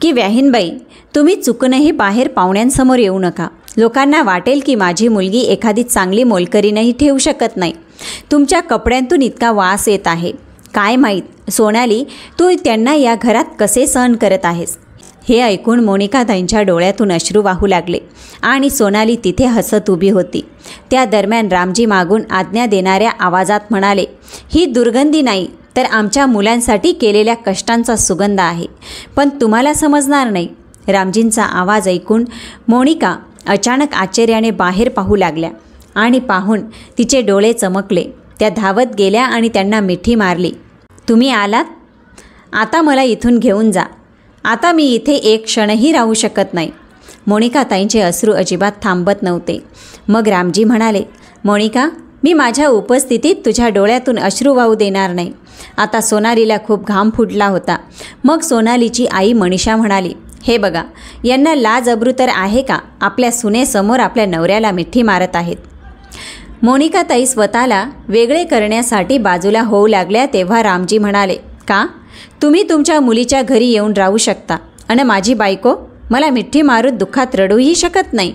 की व्याहीनबाई, तुम्ही चुकूनही बाहेर पाहुण्यांसमोर येऊ नका. लोकांना वाटेल की माझी मुलगी एखादी चांगली मोलकरीणही ठेवू शकत नाही. तुमच्या कपड्यांतून इतका वास येत आहे. काय माहीत सोनाली, तू त्यांना या घरात कसे सहन करत आहेस. हे ऐकून मोनिकाताईंच्या डोळ्यातून अश्रू वाहू लागले आणि सोनाली तिथे हसत उभी होती. त्या दरम्यान रामजी मागून आज्ञा देणाऱ्या आवाजात म्हणाले, ही दुर्गंधी नाही तर आमच्या मुलांसाठी केलेल्या कष्टांचा सुगंध आहे. पण तुम्हाला समजणार नाही. रामजींचा आवाज ऐकून मोनिका अचानक आश्चर्याने बाहेर पाहू लागल्या आणि पाहून तिचे डोळे चमकले. त्या धावत गेल्या आणि त्यांना मिठी मारली. तुम्ही आलात? आता मला इथून घेऊन जा. आता मी इथे एक क्षणही राहू शकत नाही. मोनिकाताईंचे अश्रू अजिबात थांबत नव्हते. मग रामजी म्हणाले, मोनिका, मी माझ्या उपस्थितीत तुझ्या डोळ्यातून अश्रू वाहू देणार नाही. आता सोनालीला खूप घाम फुटला होता. मग सोनालीची आई मनीषा म्हणाली, हे बघा, यांना लाज अब्रू तर आहे का? आपल्या सुनेसमोर आपल्या नवऱ्याला मिठी मारत आहेत. मोनिकाताई स्वतःला वेगळे करण्यासाठी बाजूला होऊ लागल्या तेव्हा रामजी म्हणाले, का? तुम्ही तुमच्या मुलीच्या घरी येऊन राहू शकता आणि माझी बायको मला मिठी मारून दुःखात रडूही शकत नाही.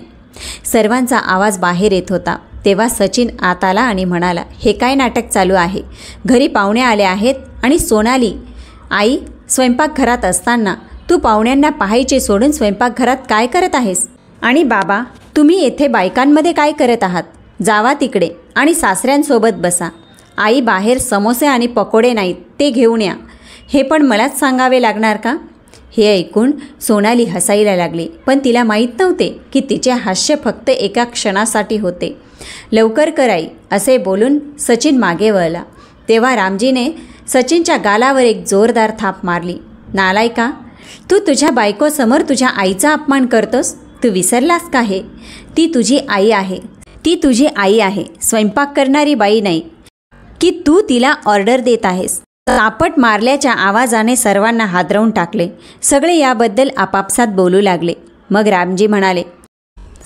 सर्वांचा आवाज बाहेर येत होता. तेव्हा सचिन आत आला आणि म्हणाला, हे काय नाटक चालू आहे? घरी पाहुणे आले आहेत आणि सोनाली, आई, स्वयंपाकघरात असताना तू पाहुण्यांना पाहायचे सोडून स्वयंपाकघरात काय करत आहेस? आणि बाबा, तुम्ही येथे बायकांमध्ये काय करत आहात? जावा तिकडे आणि सासऱ्यांसोबत बसा. आई, बाहेर समोसे आणि पकोडे नाहीत, ते घेऊन या. हे पण मलाच सांगावे लागणार का? हे ऐकून सोनाली हसायला लागली. पण तिला माहीत नव्हते की तिचे हास्य फक्त एका क्षणासाठी होते. लवकर कर आई, असे बोलून सचिन मागे वळला. तेव्हा रामजीने सचिनच्या गालावर एक जोरदार थाप मारली. नालायका, तू तुझ्या बायकोसमोर तुझ्या आईचा अपमान करतोस? तू विसरलास का? हे ती तुझी आई आहे. ती तुझी आई आहे, स्वयंपाक करणारी बाई नाही की तू तिला ऑर्डर देत आहेस. चापट मारल्याच्या आवाजाने सर्वांना हादरवून टाकले. सगळे याबद्दल आपापसात बोलू लागले. मग रामजी म्हणाले,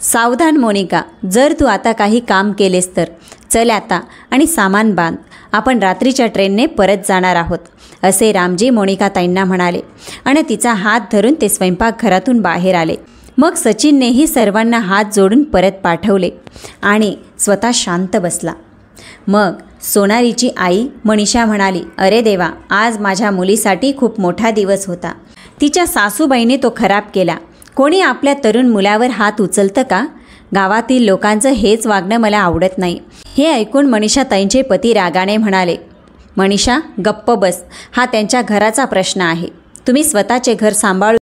सावधान मोनिका, जर तू आता काही काम केलेस तर चल आता आणि सामान बांध. आपण रात्रीच्या ट्रेनने परत जाणार आहोत, असे रामजी मोनिकाताईंना म्हणाले आणि तिचा हात धरून ते स्वयंपाकघरातून बाहेर आले. मग सचिननेही सर्वांना हात जोडून परत पाठवले आणि स्वतः शांत बसला. मग सोनालीची आई मनीषा म्हणाली, अरे देवा, आज माझ्या मुलीसाठी खूप मोठा दिवस होता. तिच्या सासूबाईने तो खराब केला. कोणी आपल्या तरुण मुलावर हात उचलतं का? गावातील लोकांचं हेच वागणं मला आवडत नाही. हे ऐकून मनीषाताईंचे पती रागाने म्हणाले, मनीषा, गप्प बस. हा त्यांच्या घराचा प्रश्न आहे. तुम्ही स्वतःचे घर सांभाळू